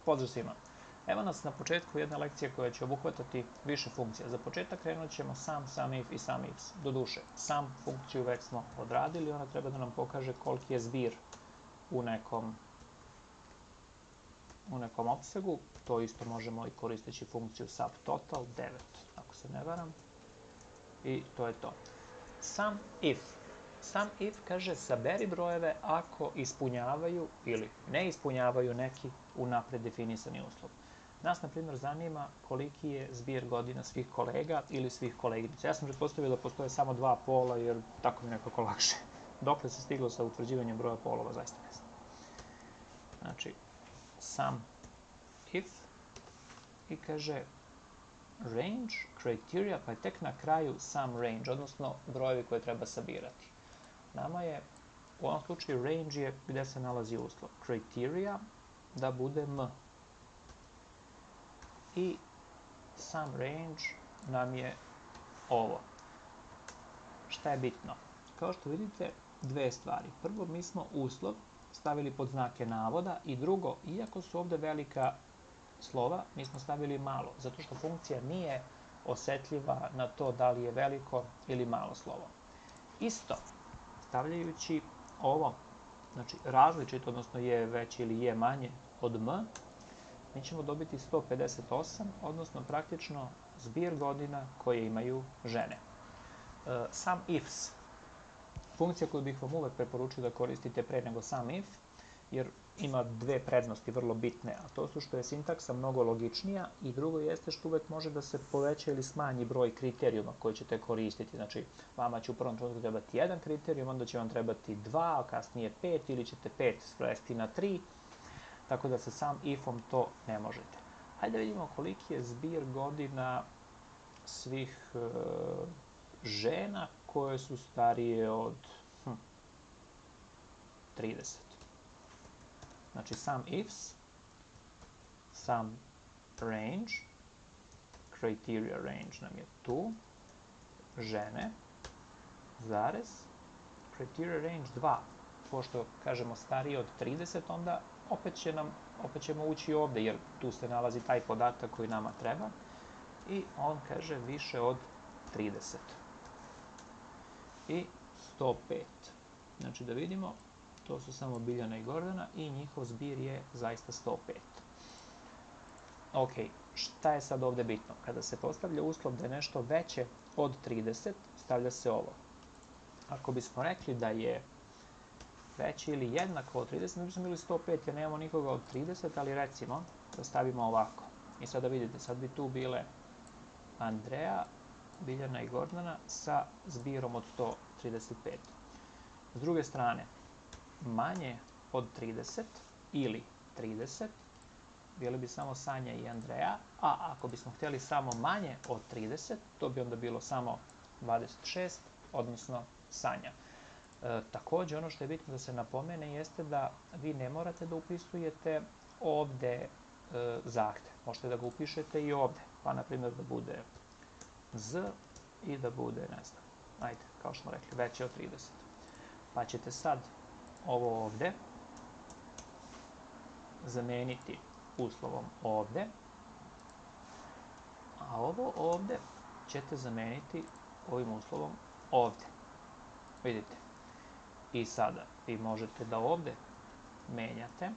Pozdrav svima! Evo nas na početku jedne lekcije koja će obuhvatati više funkcija. Za početak krenut ćemo sam if i sam ifs. Doduše, sam funkciju već smo odradili, ona treba da nam pokaže koliki je zbir u nekom opsegu. To isto možemo i koristeći funkciju subtotal, 9, ako se ne varam. I to je to. Sam if kaže saberi brojeve ako ispunjavaju ili ne ispunjavaju neki unapred definisani uslov. Nas, na primjer, zanima koliki je zbir godina svih kolega ili svih koleginica. Ja sam pretpostavio da postoje samo dva pola jer tako mi nekako lakše. Dokle se stiglo sa utvrđivanjem broja polova, zaista ne znam. Znači, sam if i kaže range, criteria, pa je tek na kraju sam range, odnosno brojevi koje treba sabirati. Nama je, u ovom slučaju, range je gde se nalazi uslov. Criteria da bude m. I sam range nam je ovo. Šta je bitno? Kao što vidite, dve stvari. Prvo, mi smo uslov stavili pod znake navoda i drugo, iako su ovde velika slova, mi smo stavili malo, zato što funkcija nije osetljiva na to da li je veliko ili malo slovo. Isto, stavljajući ovo, znači različito, odnosno je veće ili je manje od m, mi ćemo dobiti 158, odnosno praktično zbir godina koje imaju žene. Sam ifs, funkcija koju bih vam uvek preporučio da koristite pre nego sam if, jer ima dve prednosti vrlo bitne, a to su što je sintaksa mnogo logičnija i drugo jeste što uvek može da se poveća ili smanji broj kriterijuma koji ćete koristiti. Znači, vama će u prvom trenutku trebati jedan kriterijum, onda će vam trebati dva, a kasnije 5 ili ćete 5 svesti na 3, tako da sa sam ifom to ne možete. Hajde da vidimo koliki je zbir godina svih žena koje su starije od 30. Znači, sam ifs, sam range, criteria range nam je tu, žene, zarez, criteria range 2, pošto kažemo starije od 30, onda opet ćemo ući ovde, jer tu se nalazi taj podatak koji nama treba, i on kaže više od 30. I 105. Znači, da vidimo, to su samo Biljana i Gordana i njihov zbir je zaista 105. Ok, šta je sad ovde bitno? Kada se postavlja uslov da je nešto veće od 30, stavlja se ovo. Ako bismo rekli da je veće ili jednako od 30, mi bismo bili 105 jer nemamo nikoga od 30, ali recimo da stavimo ovako. I sada vidite, sad bi tu bile Andreja, Biljana i Gordana sa zbirom od 135. S druge strane, manje od 30 ili 30 bili bi samo Sanja i Andreja, a ako bismo htjeli samo manje od 30, to bi onda bilo samo 26, odnosno Sanja. Takođe, ono što je bitno da se napomene jeste da vi ne morate da upisujete ovde zahtev. Možete da ga upišete i ovde, pa na primjer da bude z i da bude, ne znam, ajde, kao što smo rekli, veće od 30. Pa ćete sad ovo ovde zameniti uslovom ovde, a ovo ovde ćete zameniti ovim uslovom ovde. Vidite. I sada vi možete da ovde menjate.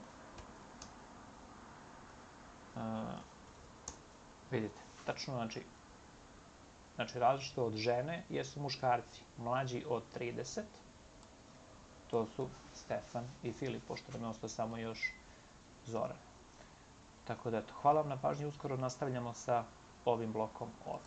Vidite, tačno znači različito od žene jesu muškarci. Mlađi od 30, to su Stefan i Filip, pošto nam je ostao samo još Zoran. Tako da, eto, hvala vam na pažnji, uskoro nastavljamo sa ovim blokom ovde.